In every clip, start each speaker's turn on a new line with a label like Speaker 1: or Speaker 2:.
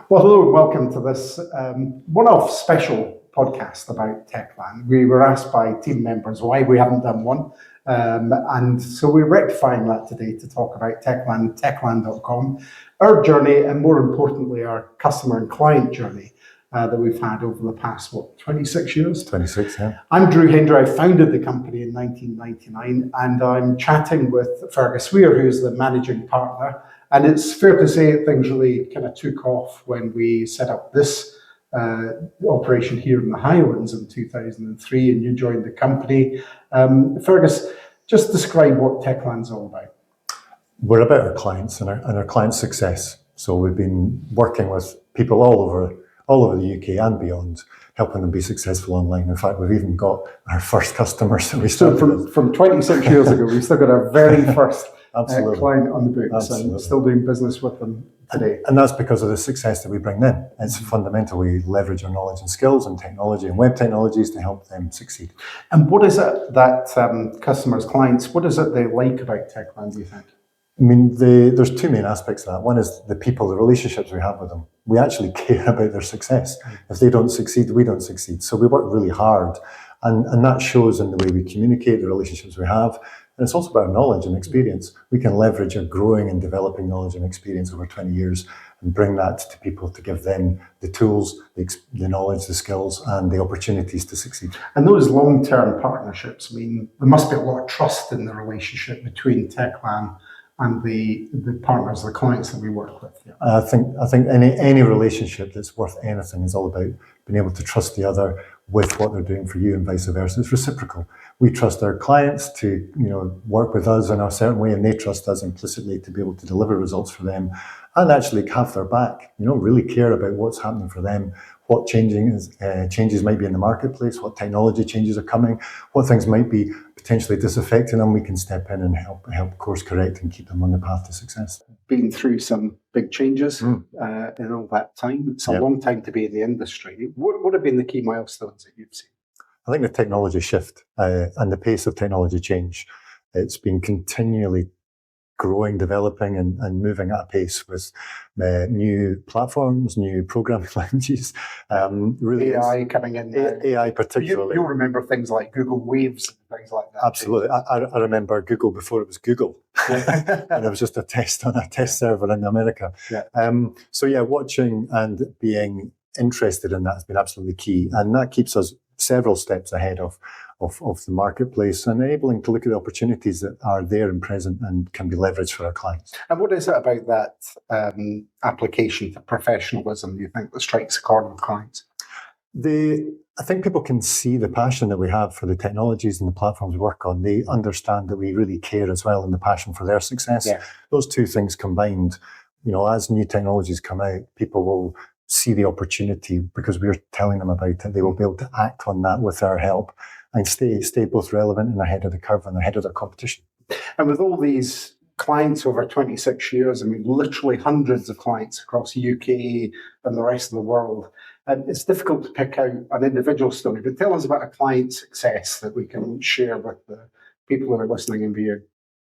Speaker 1: Well, hello and welcome to this one-off special podcast about Teclan. We were asked by team members why we haven't done one, and so we're rectifying that today to talk about Teclan, teclan.com, our journey, and more importantly, our customer and client journey that we've had over the past, 26 years?
Speaker 2: 26, yeah.
Speaker 1: I'm Hendry. I founded the company in 1999, and I'm chatting with Fergus Weir, who's the managing partner. And it's fair to say things really kind of took off when we set up this operation here in the Highlands in 2003, and you joined the company. Fergus, just describe what Teclan's all about.
Speaker 2: We're about our clients and our clients' success. So we've been working with people all over the UK and beyond, helping them be successful online. In fact, we've even got our first customers that we started with.
Speaker 1: From 26 years ago, we've still got our very first client on the books.
Speaker 2: Absolutely.
Speaker 1: And still doing business with them today.
Speaker 2: And that's because of the success that we bring them. It's fundamental. We leverage our knowledge and skills and technology and web technologies to help them succeed.
Speaker 1: And what is it that customers, clients, what is it they like about Teclan, do you think?
Speaker 2: I mean, there's two main aspects of that. One is the people, the relationships we have with them. We actually care about their success. If they don't succeed, we don't succeed. So we work really hard. And that shows in the way we communicate, the relationships we have. And it's also about knowledge and experience. We can leverage our growing and developing knowledge and experience over 20 years and bring that to people to give them the tools, the knowledge, the skills, and the opportunities to succeed.
Speaker 1: And those long-term partnerships, I mean, there must be a lot of trust in the relationship between Teclan and the partners, the clients that we work with. Yeah.
Speaker 2: I think any relationship that's worth anything is all about being able to trust the other with what they're doing for you and vice versa. It's reciprocal. We trust our clients to work with us in a certain way, and they trust us implicitly to be able to deliver results for them and actually have their back. Really care about what's happening for them, what changes might be in the marketplace, what technology changes are coming, what things might be potentially disaffecting them. We can step in and help course correct and keep them on the path to success.
Speaker 1: Been through some big changes in all that time. It's a long time to be in the industry. What have been the key milestones that you've seen?
Speaker 2: I think the technology shift and the pace of technology change, it's been continually growing, developing and moving at a pace with new platforms, new programming languages. Really
Speaker 1: AI coming in.
Speaker 2: AI particularly.
Speaker 1: You'll remember things like Google Waves and things like that.
Speaker 2: Absolutely. I remember Google before it was Google. And it was just a test on a test server in America.
Speaker 1: Yeah.
Speaker 2: Watching and being interested in that has been absolutely key. And that keeps us several steps ahead of the marketplace and enabling to look at the opportunities that are there and present and can be leveraged for our clients.
Speaker 1: And what is it about that application to professionalism, do you think, that strikes a chord with clients?
Speaker 2: I think people can see the passion that we have for the technologies and the platforms we work on. They understand that we really care as well and the passion for their success.
Speaker 1: Yeah.
Speaker 2: Those two things combined, as new technologies come out, people will see the opportunity because we're telling them about it. They will be able to act on that with our help and stay both relevant and ahead of the curve and ahead of their competition.
Speaker 1: And with all these clients over 26 years, I mean, literally hundreds of clients across the UK and the rest of the world, it's difficult to pick out an individual story, but tell us about a client success that we can share with the people who are listening and viewing.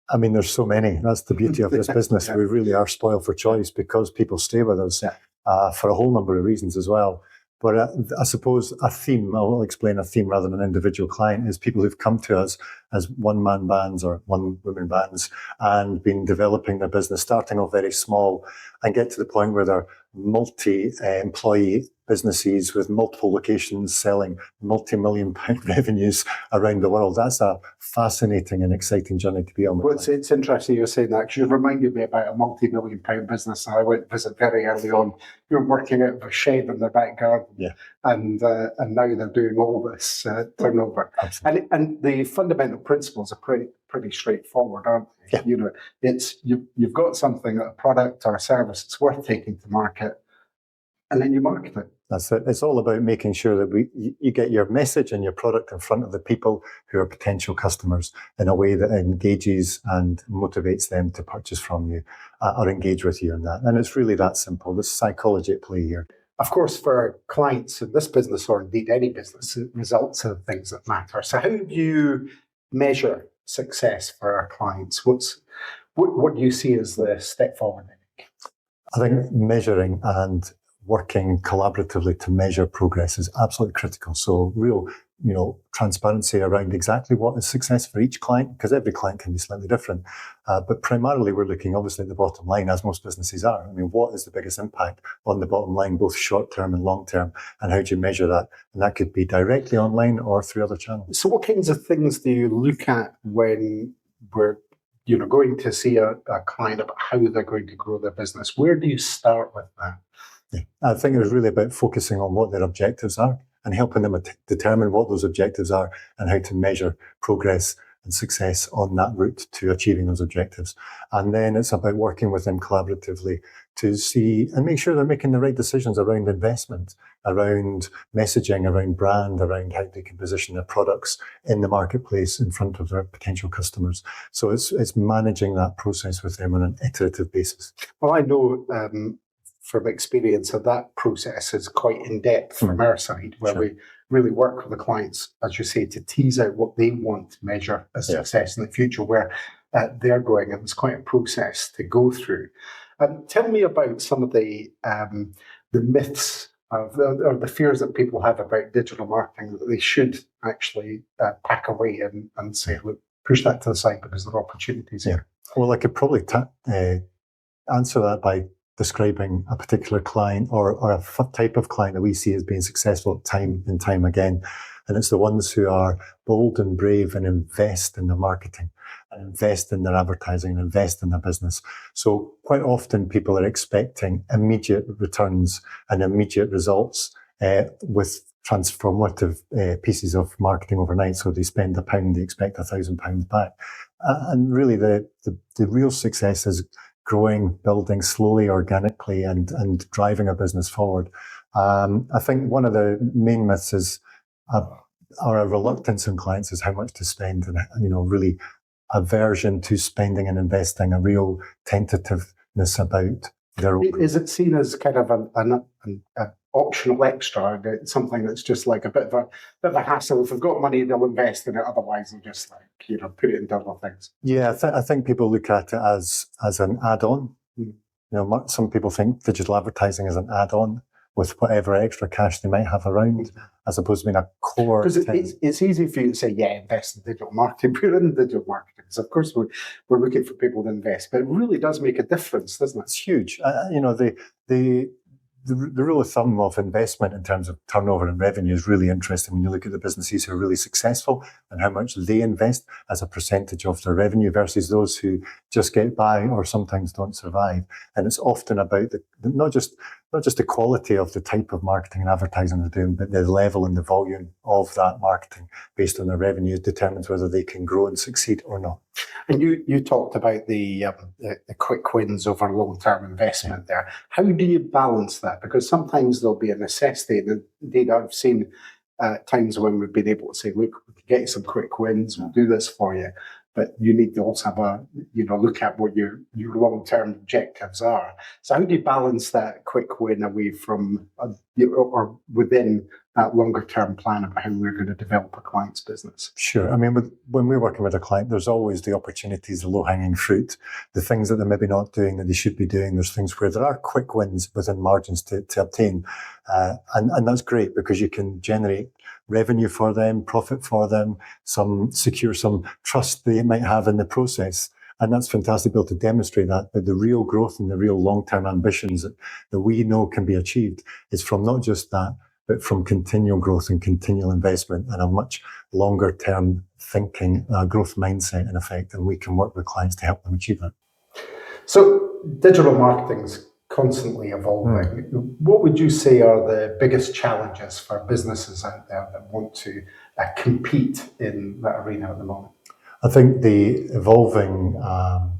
Speaker 2: I mean, there's so many. That's the beauty of this business.
Speaker 1: Yeah.
Speaker 2: We really are spoiled for choice because people stay with us for a whole number of reasons as well. But I suppose a theme, I'll explain a theme rather than an individual client, is people who've come to us as one-man bands or one-woman bands and been developing their business, starting off very small and get to the point where they're multi-employee businesses with multiple locations selling multi-million pound revenues around the world. That's a fascinating and exciting journey to be on.
Speaker 1: Well, it's interesting you're saying that because you reminded me about a multi-million pound business I went to visit very early on. You were working out of a shed in their back garden, and now they're doing all this turnover.
Speaker 2: Absolutely.
Speaker 1: And the fundamental principles are pretty straightforward, aren't they?
Speaker 2: Yeah.
Speaker 1: It's you've got something, a product or a service that's worth taking to market, and then you market it.
Speaker 2: That's it. It's all about making sure that you get your message and your product in front of the people who are potential customers in a way that engages and motivates them to purchase from you or engage with you in that. And it's really that simple. There's psychology at play here.
Speaker 1: Of course, for clients in this business, or indeed any business, results are things that matter. So how do you measure success for our clients? What do you see as the step forward?
Speaker 2: I think measuring and working collaboratively to measure progress is absolutely critical. So real, transparency around exactly what is success for each client, because every client can be slightly different. But primarily we're looking obviously at the bottom line, as most businesses are. I mean, what is the biggest impact on the bottom line, both short term and long term, and how do you measure that? And that could be directly online or through other channels.
Speaker 1: So what kinds of things do you look at when we're going to see a client about how they're going to grow their business? Where do you start with that?
Speaker 2: Yeah. I think it was really about focusing on what their objectives are and helping them determine what those objectives are and how to measure progress and success on that route to achieving those objectives. And then it's about working with them collaboratively to see and make sure they're making the right decisions around investment, around messaging, around brand, around how they can position their products in the marketplace in front of their potential customers. So it's managing that process with them on an iterative basis.
Speaker 1: Well, I know from experience that process is quite in-depth from our side, where we really work with the clients, as you say, to tease out what they want to measure as success in the future, where they're going, and it's quite a process to go through. Tell me about some of the myths or the fears that people have about digital marketing that they should actually pack away and say, look, push that to the side because there are opportunities here.
Speaker 2: Well, I could probably answer that by describing a particular client or a type of client that we see as being successful time and time again. And it's the ones who are bold and brave and invest in their marketing and invest in their advertising and invest in their business. So quite often people are expecting immediate returns and immediate results with transformative pieces of marketing overnight. So they spend £1, they expect £1,000 back. And really the real success is growing, building slowly, organically, and driving a business forward. I think one of the main myths is our reluctance in clients is how much to spend, and really aversion to spending and investing, a real tentativeness about their own.
Speaker 1: Is it seen as kind of an optional extra, something that's just like a bit of a hassle? If they've got money, they'll invest in it. Otherwise, they'll just put it into other things.
Speaker 2: Yeah, I think people look at it as an add-on. Some people think digital advertising is an add-on with whatever extra cash they might have around, as opposed to being a core.
Speaker 1: Because it's easy for you to say, invest in digital marketing. We're in digital marketing, so of course we're looking for people to invest, but it really does make a difference, doesn't it?
Speaker 2: It's huge. The rule of thumb of investment in terms of turnover and revenue is really interesting when you look at the businesses who are really successful and how much they invest as a percentage of their revenue versus those who just get by or sometimes don't survive. And it's often about not just the quality of the type of marketing and advertising they're doing, but the level and the volume of that marketing based on their revenue determines whether they can grow and succeed or not.
Speaker 1: And you talked about the quick wins over long-term investment there. How do you balance that? Because sometimes there'll be a necessity, and indeed I've seen times when we've been able to say, look, we can get you some quick wins, we'll do this for you. But you need to also have look at what your long-term objectives are. So how do you balance that quick win away from, or within that longer-term plan about how we're going to develop a client's business?
Speaker 2: Sure. I mean, when we're working with a client, there's always the opportunities, the low-hanging fruit, the things that they're maybe not doing that they should be doing. There's things where there are quick wins within margins to obtain. And that's great because you can generate revenue for them, profit for them, secure some trust they might have in the process. And that's fantastic to be able to demonstrate that. But the real growth and the real long-term ambitions that we know can be achieved is from not just that, but from continual growth and continual investment and a much longer-term thinking, growth mindset in effect. And we can work with clients to help them achieve that.
Speaker 1: So digital marketing is constantly evolving. What would you say are the biggest challenges for businesses out there that want to compete in that arena at the moment?
Speaker 2: I think the evolving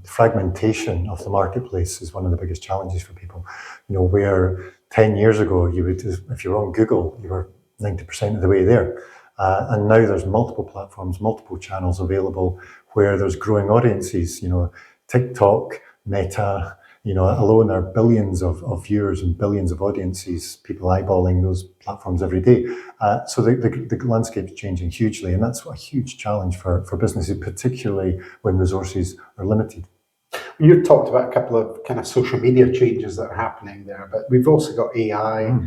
Speaker 2: fragmentation of the marketplace is one of the biggest challenges for people. Where 10 years ago, if you're on Google, you were 90% of the way there. And now there's multiple platforms, multiple channels available where there's growing audiences, TikTok, Meta, alone are billions of viewers and billions of audiences, people eyeballing those platforms every day. So the landscape's changing hugely, and that's a huge challenge for businesses, particularly when resources are limited.
Speaker 1: You talked about a couple of kind of social media changes that are happening there, but we've also got AI,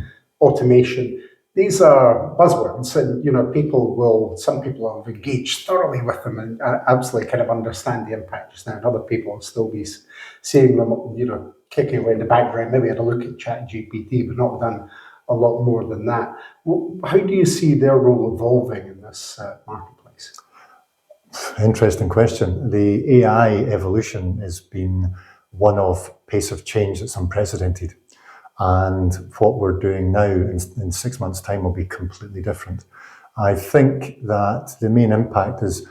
Speaker 1: automation. These are buzzwords, and some people have engaged thoroughly with them and absolutely kind of understand the impact just now, and other people will still be seeing them, kicking away in the background. Maybe had a look at ChatGPT, but not done a lot more than that. How do you see their role evolving in this marketplace?
Speaker 2: Interesting question. The AI evolution has been one of pace of change that's unprecedented. And what we're doing now in 6 months' time will be completely different. I think that the main impact is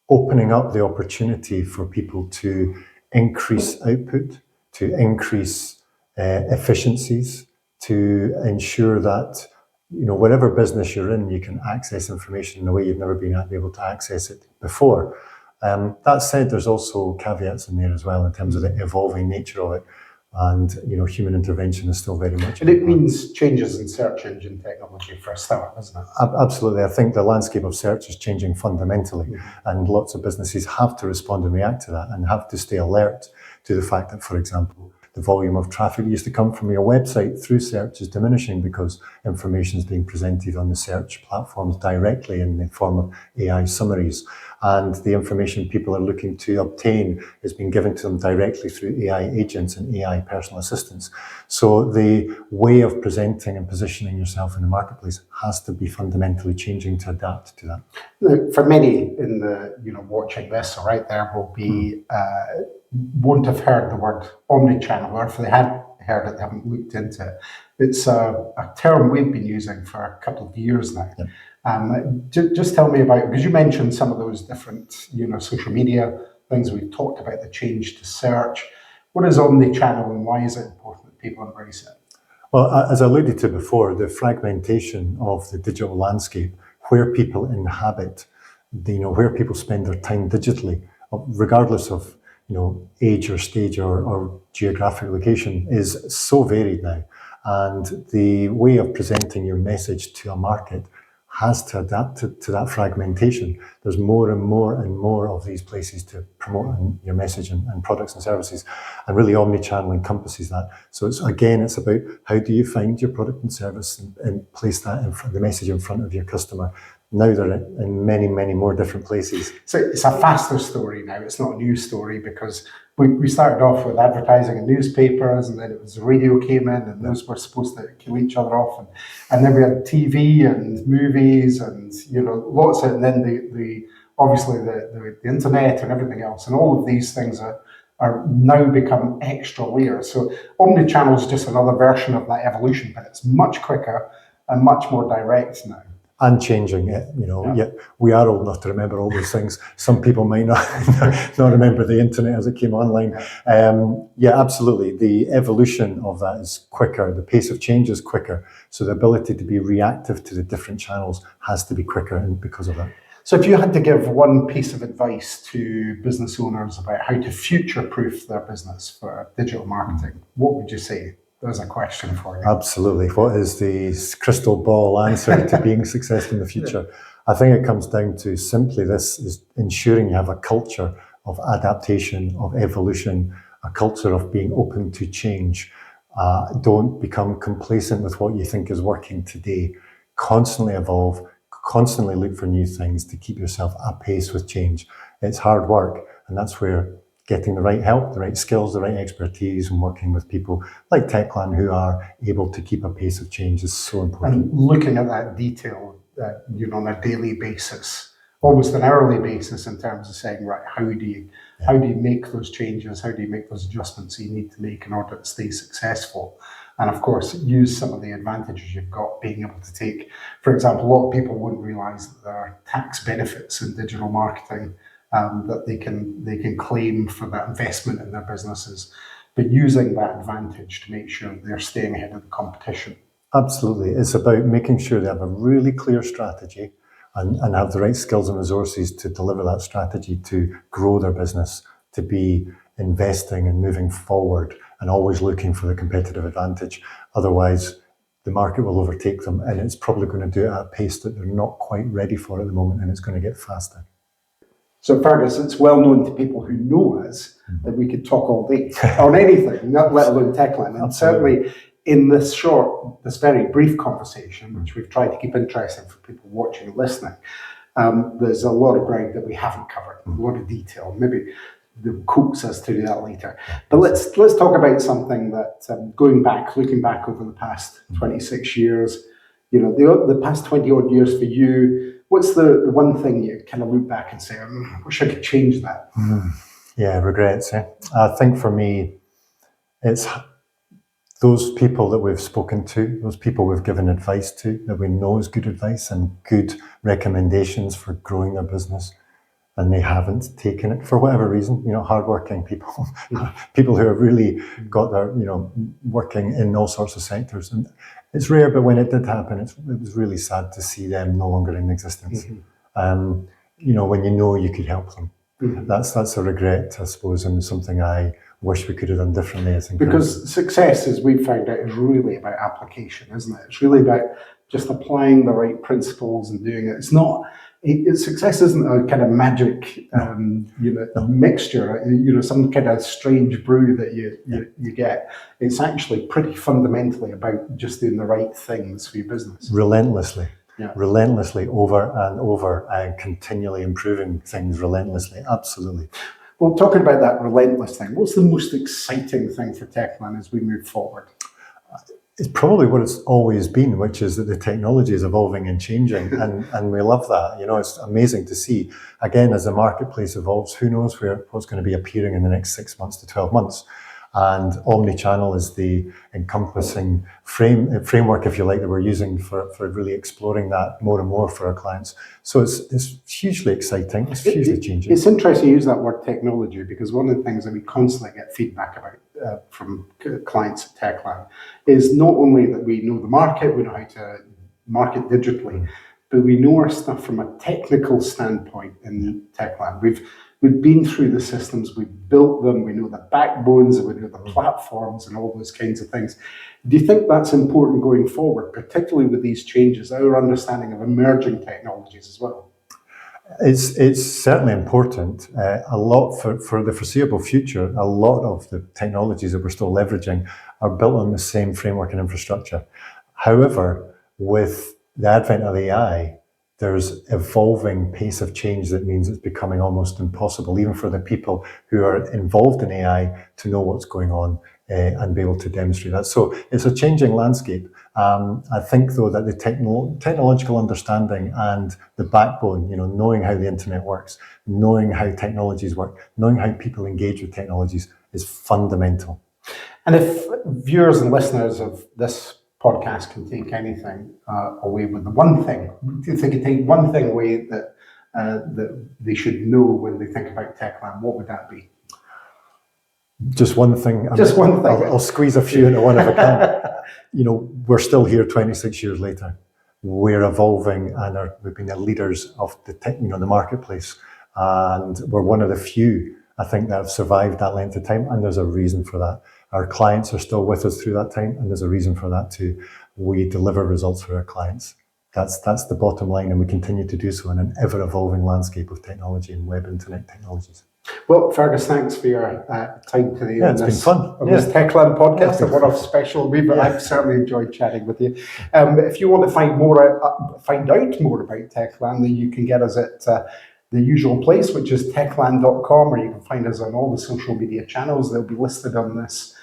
Speaker 2: opening up the opportunity for people to increase output, to increase efficiencies, to ensure that whatever business you're in, you can access information in a way you've never been able to access it before. That said, there's also caveats in there as well in terms of the evolving nature of it. And human intervention is still very much.
Speaker 1: And it means changes in search engine technology for a start, doesn't it?
Speaker 2: Absolutely. I think the landscape of search is changing fundamentally, and lots of businesses have to respond and react to that, and have to stay alert to the fact that, for example, the volume of traffic that used to come from your website through search is diminishing because information is being presented on the search platforms directly in the form of AI summaries. And the information people are looking to obtain is being given to them directly through AI agents and AI personal assistants. So the way of presenting and positioning yourself in the marketplace has to be fundamentally changing to adapt to that.
Speaker 1: Look, for many in the watching this or right there will be won't have heard the word omnichannel, or if they had heard it, they haven't looked into it. It's a term we've been using for a couple of years now. Just tell me about, because you mentioned some of those different social media things. We've talked about the change to search. What is omnichannel, and why is it important that people embrace it?
Speaker 2: Well, as I alluded to before, the fragmentation of the digital landscape, where people inhabit, where people spend their time digitally, regardless of age or stage or geographic location, is so varied now. And the way of presenting your message to a market has to adapt to that fragmentation. There's more and more and more of these places to promote your message and products and services. And really omnichannel encompasses that. So it's about how do you find your product and service and place that the message in front of your customer. Now they're in many, many more different places.
Speaker 1: So it's a faster story now. It's not a news story, because we started off with advertising in newspapers, and then it was the radio came in, and those were supposed to kill each other off. And then we had TV and movies and lots of, and then the obviously the internet and everything else. And all of these things are now become extra layers. So omnichannel is just another version of that evolution, but it's much quicker and much more direct now.
Speaker 2: And changing it, Yet we are old enough to remember all those things. Some people might not remember the internet as it came online. Absolutely. The evolution of that is quicker. The pace of change is quicker. So the ability to be reactive to the different channels has to be quicker, and because of that.
Speaker 1: So if you had to give one piece of advice to business owners about how to future-proof their business for digital marketing, what would you say? There's a question for you.
Speaker 2: Absolutely. What is the crystal ball answer to being successful in the future? I think it comes down to simply this: is ensuring you have a culture of adaptation, of evolution, a culture of being open to change. Don't become complacent with what you think is working today. Constantly evolve, constantly look for new things to keep yourself apace with change. It's hard work, and that's where getting the right help, the right skills, the right expertise, and working with people like Teclan who are able to keep a pace of change is so important.
Speaker 1: And looking at that detail, on a daily basis, almost an hourly basis, in terms of saying, right, how do you make those changes? How do you make those adjustments you need to make in order to stay successful? And of course, use some of the advantages you've got, being able to take, for example, a lot of people wouldn't realize that there are tax benefits in digital marketing that they can claim for that investment in their businesses, but using that advantage to make sure they're staying ahead of the competition.
Speaker 2: Absolutely. It's about making sure they have a really clear strategy and have the right skills and resources to deliver that strategy, to grow their business, to be investing and moving forward and always looking for the competitive advantage. Otherwise, the market will overtake them, and it's probably going to do it at a pace that they're not quite ready for at the moment, and it's going to get faster.
Speaker 1: So Fergus, it's well known to people who know us that we could talk all day on anything, not let alone teclan. And certainly in this very brief conversation, which we've tried to keep interesting for people watching and listening, there's a lot of ground that we haven't covered, a lot of detail. Maybe they'll coax us to do that later. But let's talk about something that, looking back over the past 26 years, the past 20 odd years for you, what's the one thing you kind of look back and say, I wish I could change that?
Speaker 2: Yeah, regrets. I think for me, it's those people that we've spoken to, those people we've given advice to, that we know is good advice and good recommendations for growing their business, and they haven't taken it for whatever reason. Hardworking people, people who have really got their, working in all sorts of sectors. And it's rare, but when it did happen, it was really sad to see them no longer in existence. When you could help them. That's a regret, I suppose, and something I wish we could have done differently.
Speaker 1: Because success, as we've found out, is really about application, isn't it? It's really about just applying the right principles and doing it. It's not. Success isn't a kind of magic, mixture. Some kind of strange brew that you get. It's actually pretty fundamentally about just doing the right things for your business.
Speaker 2: Relentlessly over and over, and continually improving things relentlessly. Absolutely.
Speaker 1: Well, talking about that relentless thing, what's the most exciting thing for teclan as we move forward?
Speaker 2: It's probably what it's always been, which is that the technology is evolving and changing, and we love that. It's amazing to see. Again, as the marketplace evolves, who knows what's going to be appearing in the next 6 months to 12 months. And omni-channel is the encompassing framework, if you like, that we're using for really exploring that more and more for our clients. So it's hugely exciting. It's hugely changing.
Speaker 1: It's interesting you use that word technology, because one of the things that we constantly get feedback about from clients at teclan is not only that we know the market, we know how to market digitally, but we know our stuff from a technical standpoint in teclan. We've been through the systems, we've built them, we know the backbones, we know the platforms and all those kinds of things. Do you think that's important going forward, particularly with these changes, our understanding of emerging technologies as well?
Speaker 2: It's certainly important. A lot for the foreseeable future, a lot of the technologies that we're still leveraging are built on the same framework and infrastructure. However, with the advent of AI, there's evolving pace of change that means it's becoming almost impossible, even for the people who are involved in AI, to know what's going on and be able to demonstrate that. So it's a changing landscape. I think, though, that the technological understanding and the backbone, knowing how the internet works, knowing how technologies work, knowing how people engage with technologies is fundamental.
Speaker 1: And if viewers and listeners of this podcast can take anything away with the one thing, if they could take one thing away that they should know when they think about teclan, what would that be?
Speaker 2: Just one thing.
Speaker 1: One thing.
Speaker 2: I'll squeeze a few into one if I can. We're still here 26 years later. We're evolving, and we've been the leaders of the marketplace, and we're one of the few, I think, that have survived that length of time, and there's a reason for that. Our clients are still with us through that time, and there's a reason for that too. We deliver results for our clients. That's the bottom line, and we continue to do so in an ever-evolving landscape of technology and web internet technologies.
Speaker 1: Well, Fergus, thanks for your time today.
Speaker 2: Yeah, it's been fun.
Speaker 1: On this teclan podcast, and what a special week, but I've certainly enjoyed chatting with you. If you want to find out more about teclan, then you can get us at the usual place, which is teclan.com, or you can find us on all the social media channels. They'll be listed on this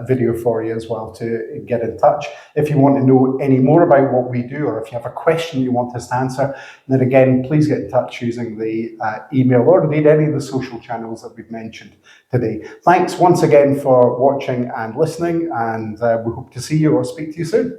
Speaker 1: video for you as well to get in touch. If you want to know any more about what we do, or if you have a question you want us to answer, then again, please get in touch using the email or indeed any of the social channels that we've mentioned today. Thanks once again for watching and listening, and we hope to see you or speak to you soon.